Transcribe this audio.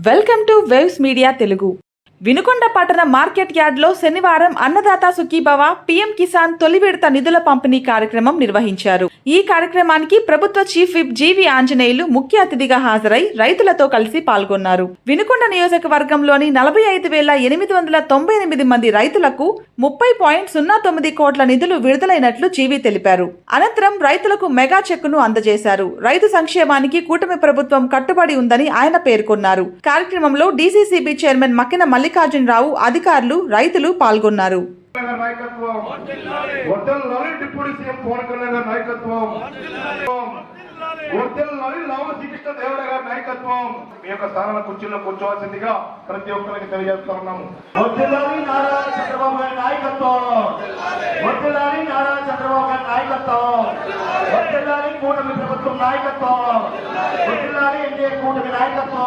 Welcome to waves media Telugu. Vinukonda పట్టణ market యార్డ్లో శనివారం అన్నదాత సుఖీభవ పీఎం కిసాన్ తొలి విడత నిధుల పంపిణీ కార్యక్రమం నిర్వహించారు. ఈ కార్యక్రమానికి ప్రభుత్వ చీఫ్ విప్ జీవి ఆంజనేయులు ముఖ్య అతిథిగా హాజరై రైతులతో కలిసి పాల్గొన్నారు. వినుకొండ నియోజకవర్గంలోని 45,898 మంది రైతులకు 30.09 కోట్ల నిధులు విడుదలైనట్లు జీవి తెలిపారు. అనంతరం రైతులకు మెగా చెక్కును అందజేశారు. రైతు సంక్షేమానికి కూటమి ప్రభుత్వం కట్టుబడి ఉందని ఆయన పేర్కొన్నారు. కార్యక్రమంలో డీసీసీబీ చైర్మన్ మక్కిన మల్లికార్జునరావు, అధికారులు, రైతులు పాల్గొన్నారు. మీ యొక్క స్థానాల కుర్చీలో కూర్చోవాల్సిందిగా ప్రతి ఒక్కరికి తెలియజేస్తున్నాము. కూటమి ప్రభుత్వం నాయకత్వం, ఎన్డీఏ కూటమి నాయకత్వం.